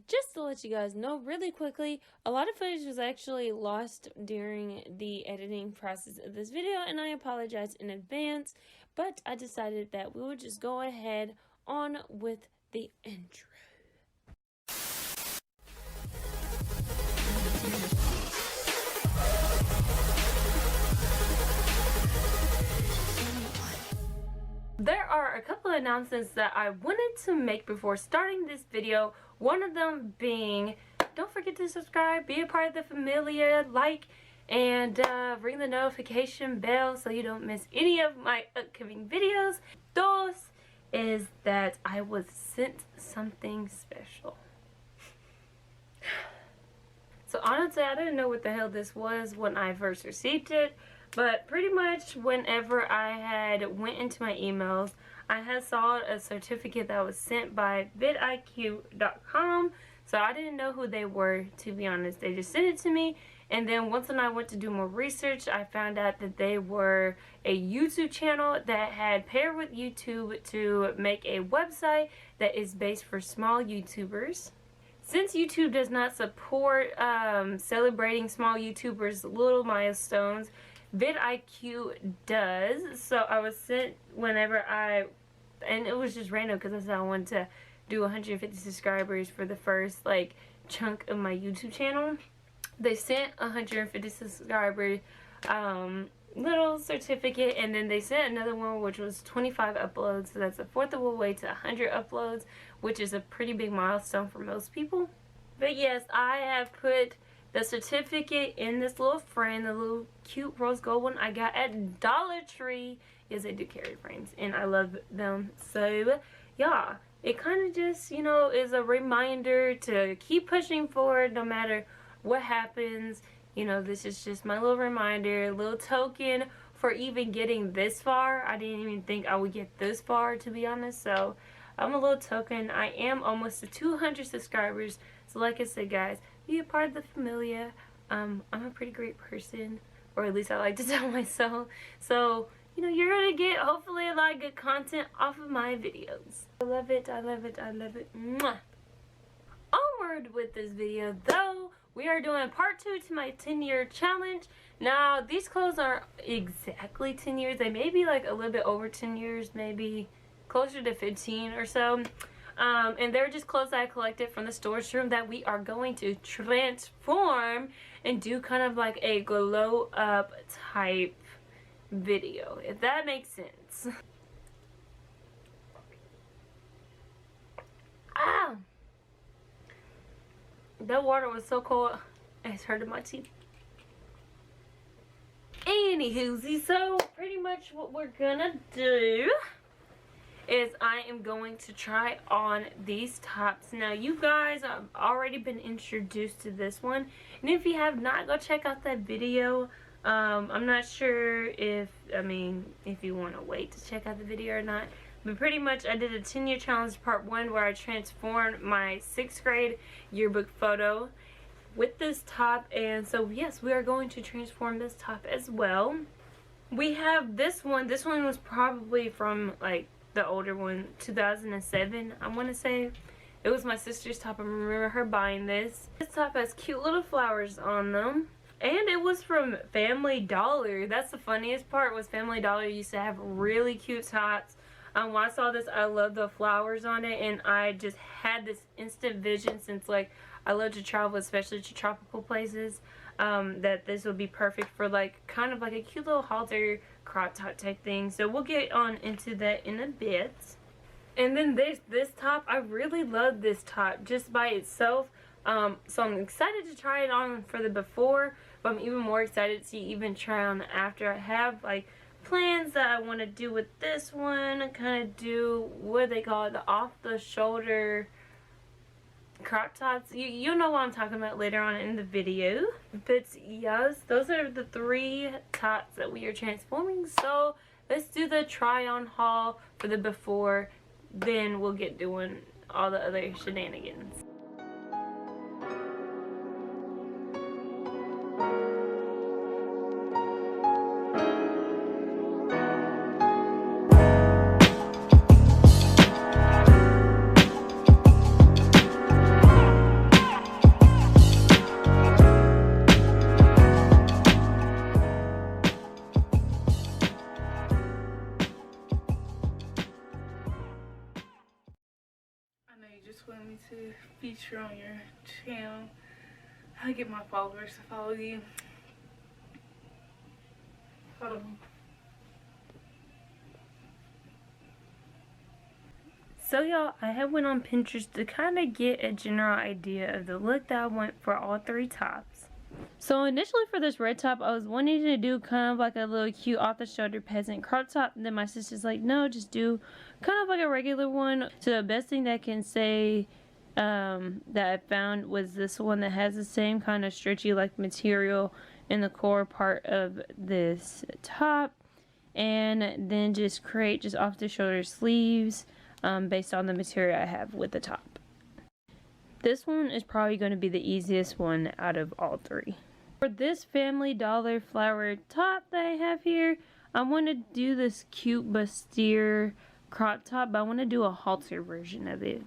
Just to let you guys know really quickly, a lot of footage was actually lost during the editing process of this video, and I apologize in advance, but I decided that we would just go ahead on with the intro. There are a couple of announcements that I wanted to make before starting this video. One of them being, don't forget to subscribe, be a part of the familia, like, and ring the notification bell so you don't miss any of my upcoming videos. Dos is that I was sent something special. So honestly, I didn't know what the hell this was when I first received it. But pretty much whenever I had went into my emails, I had saw a certificate that was sent by pt.2. So I didn't know who they were, to be honest. They just sent it to me. And then once when I went to do more research, I found out that they were a YouTube channel that had paired with YouTube to make a website that is based for small YouTubers. Since YouTube does not support celebrating small YouTubers' little milestones, vidIQ does. So I was sent whenever and it was just random because I said I wanted to do 150 subscribers for the first like chunk of my YouTube channel. They sent 150 subscriber little certificate, and then they sent another one which was 25 uploads. So that's a fourth of a way to 100 uploads, which is a pretty big milestone for most people. But yes, I have put the certificate in this little frame, the little cute rose gold one I got at Dollar Tree. Yes, they do carry frames, and I love them. So, yeah, it kind of just, you know, is a reminder to keep pushing forward no matter what happens. You know, this is just my little reminder, a little token for even getting this far. I didn't even think I would get this far, to be honest. So, I'm a little token. I am almost to 200 subscribers. So, like I said, guys, be a part of the familia. I'm a pretty great person, or at least I like to tell myself. So, you know, you're gonna get hopefully a lot of good content off of my videos. I love it, I love it, I love it. Mwah. Onward with this video though, we are doing part 2 to my 10-year challenge. Now, these clothes aren't exactly 10 years. They may be like a little bit over 10 years, maybe closer to 15 or so. And they're just clothes that I collected from the storage room that we are going to transform and do kind of like a glow up type video, if that makes sense. Ah! That water was so cold, it's hurting my teeth. Anywho, so pretty much what we're gonna do is I am going to try on these tops. Now, you guys have already been introduced to this one, and if you have not, go check out that video. I'm not sure if you want to wait to check out the video or not, but pretty much I did a 10-year challenge part 1 where I transformed my 6th grade yearbook photo with this top, and so yes, we are going to transform this top as well. We have this one. This one was probably from like the older one, 2007, I want to say. It was my sister's top. I remember her buying this. This top has cute little flowers on them, and it was from Family Dollar. That's the funniest part, was Family Dollar used to have really cute tops. When I saw this, I love the flowers on it, and I just had this instant vision, since like I love to travel, especially to tropical places, that this would be perfect for like kind of like a cute little halter crop top type thing. So we'll get on into that in a bit. And then this top, I really love this top just by itself. So I'm excited to try it on for the before, but I'm even more excited to even try on the after. I have like plans that I want to do with this one, kind of do what they call it, the off the shoulder crop tops. You know what I'm talking about later on in the video. But yes, those are the 3 tops that we are transforming. So let's do the try on haul for the before, then we'll get doing all the other shenanigans. to feature on your channel. How to get my followers to follow you. Hold on. So y'all, I had went on Pinterest to kind of get a general idea of the look that I want for all 3 tops. So initially for this red top, I was wanting to do kind of like a little cute off-the-shoulder peasant crop top. And then my sister's like, no, just do kind of like a regular one. So the best thing that I can say that I found was this one that has the same kind of stretchy like material in the core part of this top. And then just create just off-the-shoulder sleeves based on the material I have with the top. This one is probably going to be the easiest one out of all 3. For this Family Dollar flower top that I have here, I want to do this cute bustier crop top, but I want to do a halter version of it.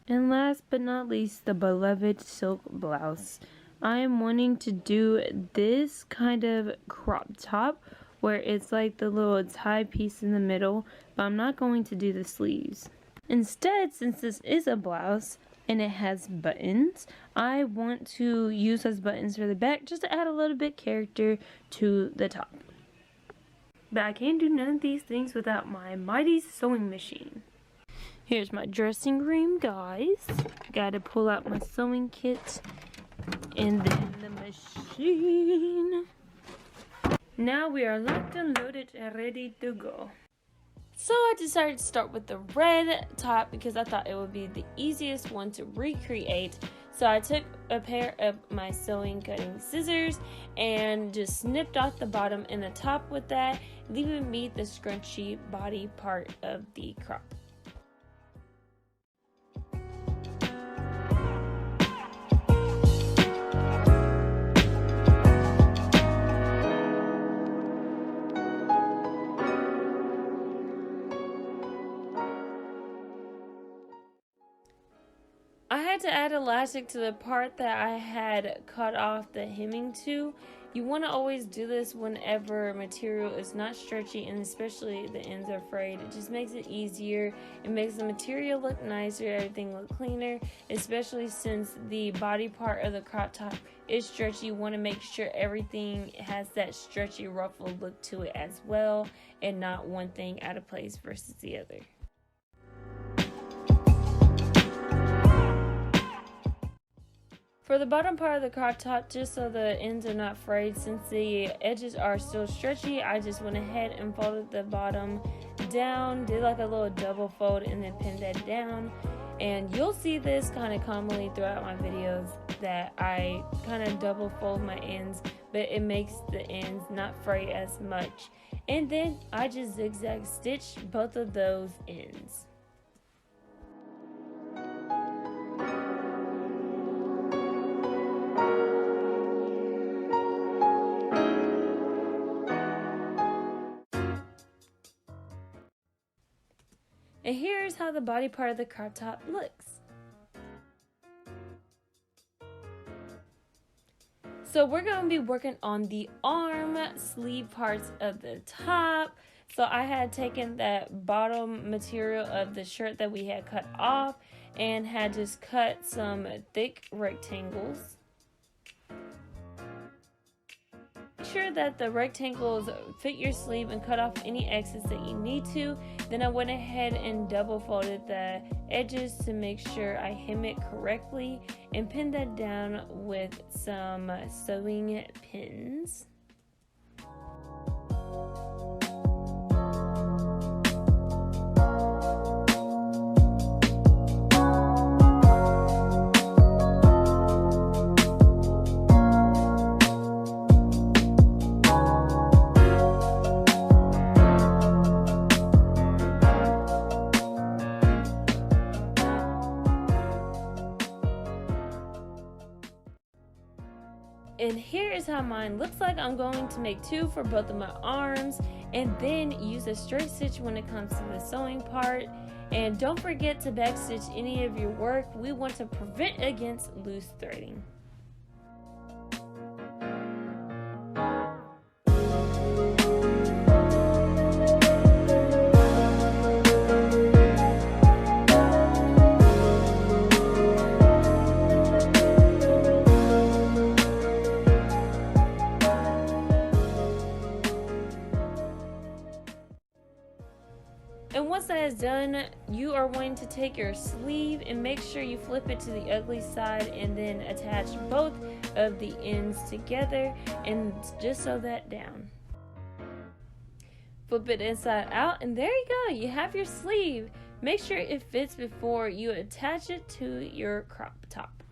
And last but not least, the beloved silk blouse. I am wanting to do this kind of crop top where it's like the little tie piece in the middle, but I'm not going to do the sleeves. Instead, since this is a blouse and it has buttons, I want to use those buttons for the back just to add a little bit character to the top. But I can't do none of these things without my mighty sewing machine. Here's my dressing room, guys. Gotta pull out my sewing kit and then the machine. Now we are locked and loaded and ready to go. So I decided to start with the red top because I thought it would be the easiest one to recreate. So I took a pair of my sewing cutting scissors and just snipped off the bottom and the top with that, leaving me the scrunchy body part of the crop. I had to add elastic to the part that I had cut off the hemming to. You want to always do this whenever material is not stretchy and especially the ends are frayed. It just makes it easier. It makes the material look nicer, everything look cleaner, especially since the body part of the crop top is stretchy. You want to make sure everything has that stretchy ruffled look to it as well and not one thing out of place versus the other. For the bottom part of the crop top, just so the ends are not frayed, since the edges are still stretchy, I just went ahead and folded the bottom down, did like a little double fold and then pinned that down. And you'll see this kind of commonly throughout my videos that I kind of double fold my ends, but it makes the ends not fray as much. And then I just zigzag stitch both of those ends. And here's how the body part of the crop top looks. So we're going to be working on the arm sleeve parts of the top. So I had taken that bottom material of the shirt that we had cut off and had just cut some thick rectangles. Make sure that the rectangles fit your sleeve and cut off any excess that you need to. Then I went ahead and double folded the edges to make sure I hem it correctly and pinned that down with some sewing pins. And here is how mine looks like. I'm going to make 2 for both of my arms and then use a straight stitch when it comes to the sewing part. And don't forget to backstitch any of your work. We want to prevent against loose threading. going to take your sleeve and make sure you flip it to the ugly side and then attach both of the ends together and just sew that down. Flip it inside out and there you go, you have your sleeve. Make sure it fits before you attach it to your crop top.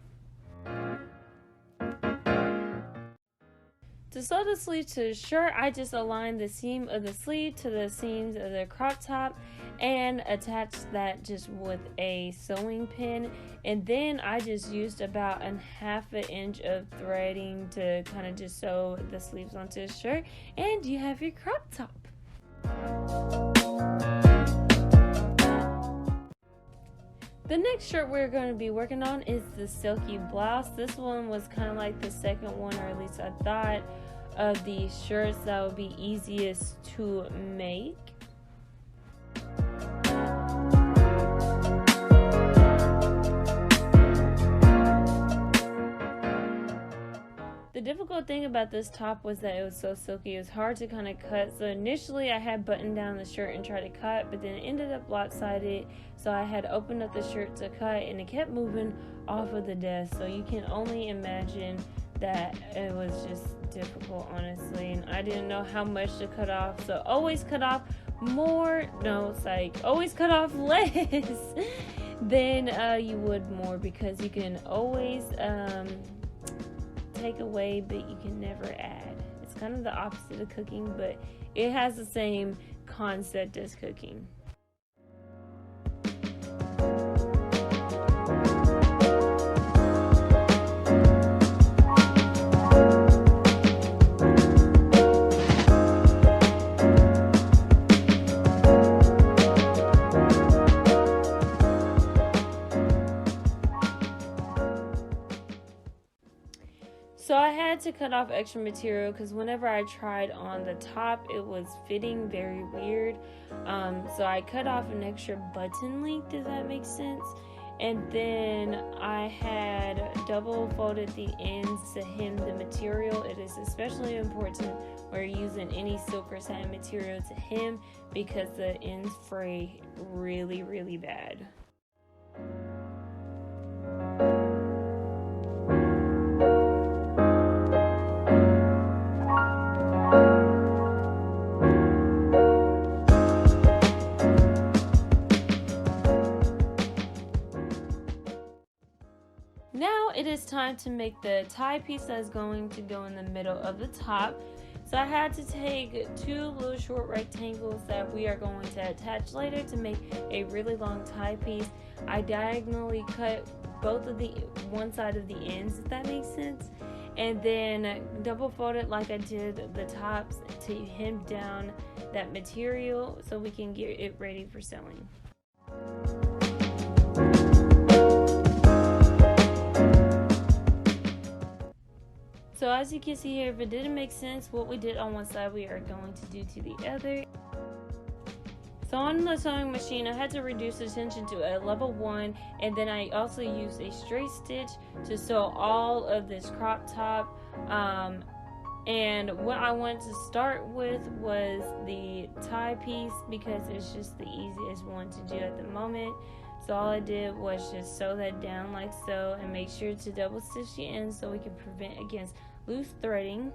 To sew the sleeve to the shirt, I just aligned the seam of the sleeve to the seams of the crop top and attached that just with a sewing pin, and then I just used about a ½ inch of threading to kind of just sew the sleeves onto the shirt, and you have your crop top. The next shirt we're going to be working on is the silky blouse. This one was kind of like the second one, or at least I thought, of the shirts that would be easiest to make. The difficult thing about this top was that it was so silky. It was hard to kind of cut. So initially I had buttoned down the shirt and tried to cut, but then it ended up lopsided. So I had opened up the shirt to cut and it kept moving off of the desk. So you can only imagine that it was just difficult, honestly. And I didn't know how much to cut off. So always cut off more. No, it's like always cut off less than you would more, because you can always take away, but you can never add. It's kind of the opposite of cooking, but it has the same concept as cooking. So I had to cut off extra material because whenever I tried on the top, it was fitting very weird. So I cut off an extra button length, if that makes sense. And then I had double folded the ends to hem the material. It is especially important when you're using any silk or satin material to hem, because the ends fray really, really bad. Now it is time to make the tie piece that is going to go in the middle of the top. So I had to take two little short rectangles that we are going to attach later to make a really long tie piece. I diagonally cut both of the one side of the ends, if that makes sense, and then double folded like I did the tops to hem down that material so we can get it ready for sewing. So as you can see here, if it didn't make sense what we did on one side, we are going to do to the other. So on the sewing machine, I had to reduce the tension to a level 1, and then I also used a straight stitch to sew all of this crop top. And what I wanted to start with was the tie piece, because it's just the easiest one to do at the moment. So all I did was just sew that down like so, and make sure to double stitch the ends so we can prevent against loose threading.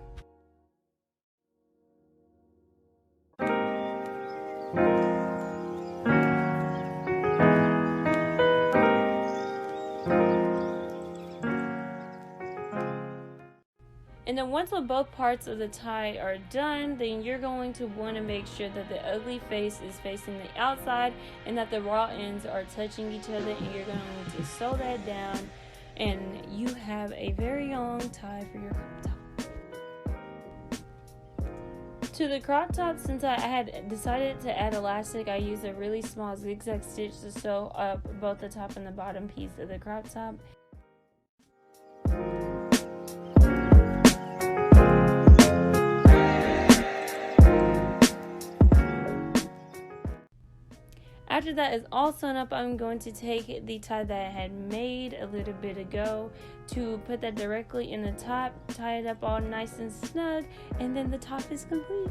And then once both parts of the tie are done, then you're going to want to make sure that the ugly face is facing the outside and that the raw ends are touching each other, and you're going to sew that down, and you have a very long tie for your crop top. To the crop top, since I had decided to add elastic, I used a really small zigzag stitch to sew up both the top and the bottom piece of the crop top. After that is all sewn up, I'm going to take the tie that I had made a little bit ago to put that directly in the top, tie it up all nice and snug, and then the top is complete.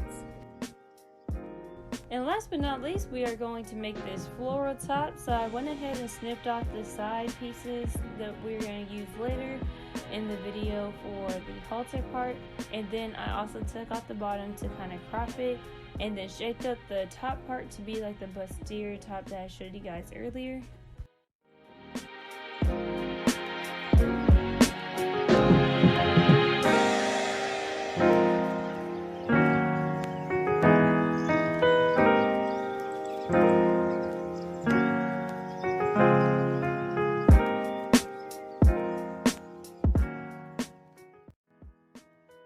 And last but not least, we are going to make this floral top. So I went ahead and snipped off the side pieces that we're going to use later in the video for the halter part. And then I also took off the bottom to kind of crop it, and then shaped up the top part to be like the bustier top that I showed you guys earlier.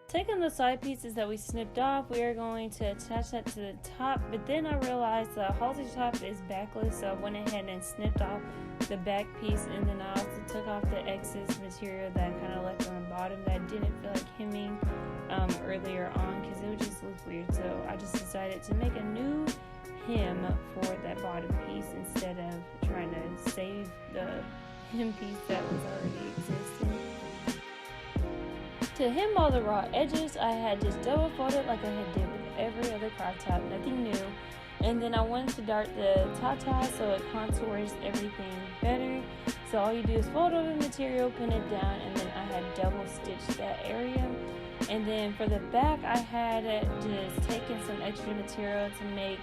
Taking the side pieces that we snipped off, we are going to attach that to the top, but then I realized the halter top is backless, so I went ahead and snipped off the back piece, and then I also took off the excess material that I kind of left on the bottom that I didn't feel like hemming earlier on because it would just look weird. So I just decided to make a new hem for that bottom piece instead of trying to save the hem piece that was already existing. To hem all the raw edges, I had just double folded like I had did with every other crop top, nothing new. And then I wanted to dart the top so it contours everything better. So all you do is fold over the material, pin it down, and then I had double stitched that area. And then for the back, I had just taken some extra material to make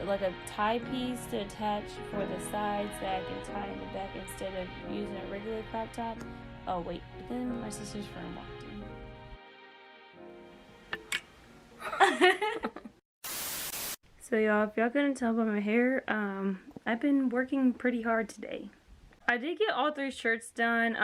like a tie piece to attach for the sides that I can tie in the back instead of using a regular crop top. Oh wait, but then my sister's friend walked in. So y'all, if y'all couldn't tell by my hair, I've been working pretty hard today. I did get all 3 shirts done.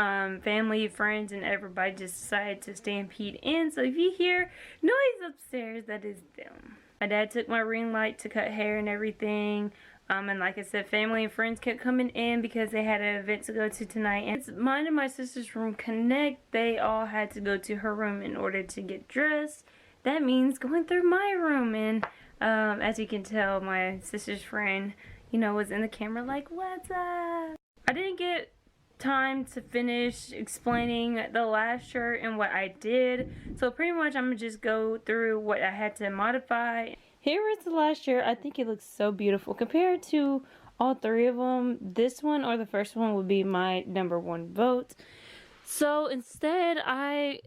Family, friends, and everybody just decided to stampede in. So if you hear noise upstairs, that is them. My dad took my ring light to cut hair and everything. And like I said, family and friends kept coming in because they had an event to go to tonight. And mine and my sister's room connect. They all had to go to her room in order to get dressed. That means going through my room, and as you can tell, my sister's friend, you know, was in the camera like, what's up? I didn't get time to finish explaining the last shirt and what I did, so pretty much I'm gonna just go through what I had to modify. Here is the last shirt. I think it looks so beautiful. Compared to all 3 of them, this one or the first one would be my #1 vote. So instead, I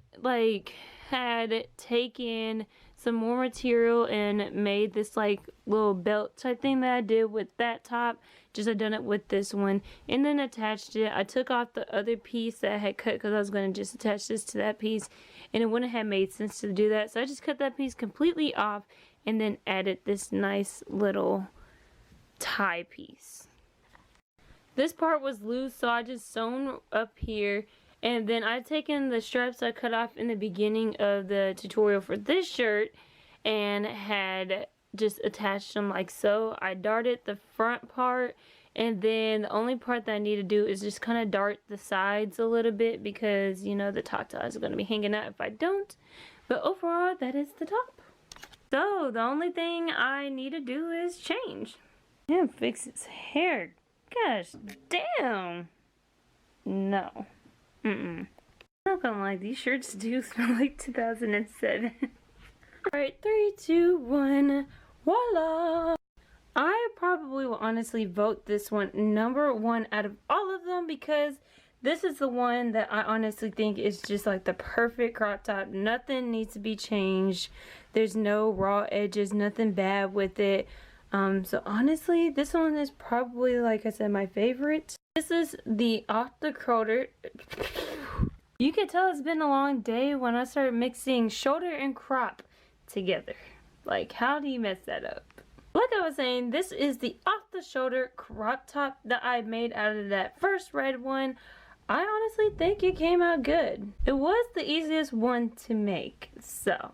had taken some more material and made this like little belt type thing that I did with that top. Just I done it with this one and then attached it. I took off the other piece that I had cut because I was going to just attach this to that piece, and it wouldn't have made sense to do that. So I just cut that piece completely off and then added this nice little tie piece. This part was loose, so I just sewn up here. And then I've taken the straps I cut off in the beginning of the tutorial for this shirt and had just attached them like so. I darted the front part, and then the only part that I need to do is just kind of dart the sides a little bit because, you know, the top ties are going to be hanging out if I don't. But overall, that is the top. So the only thing I need to do is change. Yeah, fix his hair. Gosh damn. No. I'm not gonna lie, these shirts do smell like 2007. Alright, 3, 2, 1, voila! I probably will honestly vote this one #1 out of all of them because this is the one that I honestly think is just like the perfect crop top. Nothing needs to be changed. There's no raw edges, nothing bad with it. So honestly, this one is probably, like I said, my favorite. This is the off the shoulder. You can tell it's been a long day when I started mixing shoulder and crop together. Like, how do you mess that up? Like I was saying, this is the off the shoulder crop top that I made out of that first red one. I honestly think it came out good. It was the easiest one to make. So,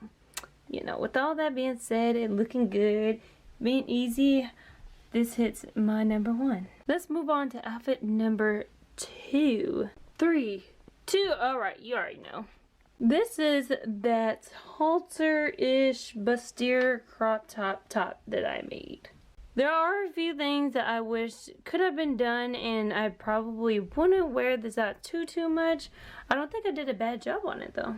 you know, with all that being said and looking good, being easy, this hits my #1. Let's move on to outfit #2. 3, 2, alright, you already know. This is that halter-ish bustier crop top that I made. There are a few things that I wish could have been done, and I probably wouldn't wear this out too much. I don't think I did a bad job on it though.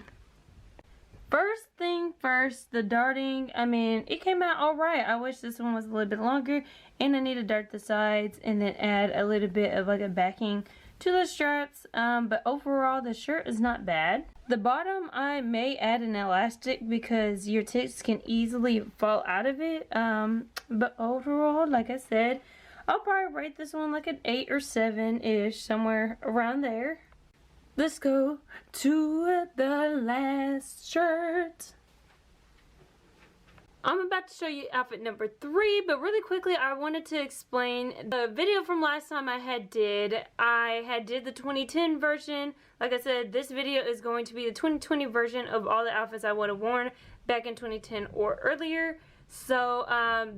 First thing first, the darting, I mean, it came out alright. I wish this one was a little bit longer, and I need to dart the sides and then add a little bit of like a backing to the straps, but overall the shirt is not bad. The bottom, I may add an elastic because your tits can easily fall out of it, but overall, like I said, I'll probably rate this one like an 8 or 7-ish, somewhere around there. Let's go to the last shirt. I'm about to show you outfit number 3, but really quickly I wanted to explain the video from last time I had did the 2010 version. Like I said, this video is going to be the 2020 version of all the outfits I would have worn back in 2010 or earlier. So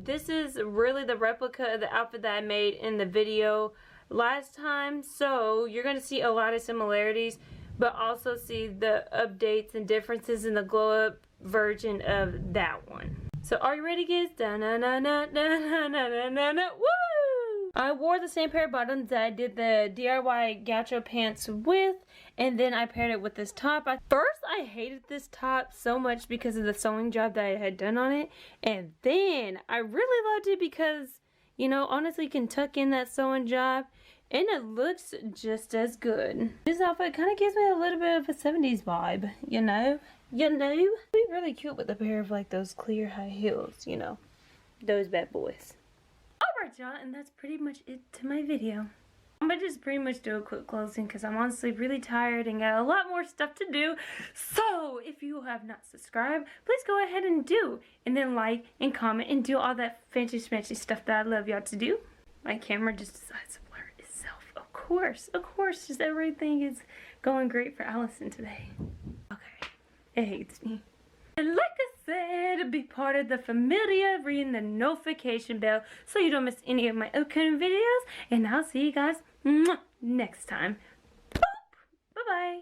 this is really the replica of the outfit that I made in the video last time. So you're going to see a lot of similarities, but also see the updates and differences in the glow up version of that one. So are you ready, guys? Woo! I wore the same pair of bottoms that I did the DIY gaucho pants with, and then I paired it with this top. First, I hated this top so much because of the sewing job that I had done on it, and then I really loved it because, you know, honestly, you can tuck in that sewing job and it looks just as good. This outfit kind of gives me a little bit of a 70s vibe, you know? It'd be really cute with a pair of like those clear high heels, you know, those bad boys. Alright y'all, and that's pretty much it to my video. I'm gonna just pretty much do a quick closing because I'm honestly really tired and got a lot more stuff to do. So if you have not subscribed, please go ahead and do, and then like and comment and do all that fancy smancy stuff that I love y'all to do. My camera just decides to blur itself. Of course, just everything is going great for Allison today. Okay, it hates me. And like I said, be part of the familia, ring the notification bell so you don't miss any of my upcoming videos. And I'll see you guys next time. Boop! Bye-bye.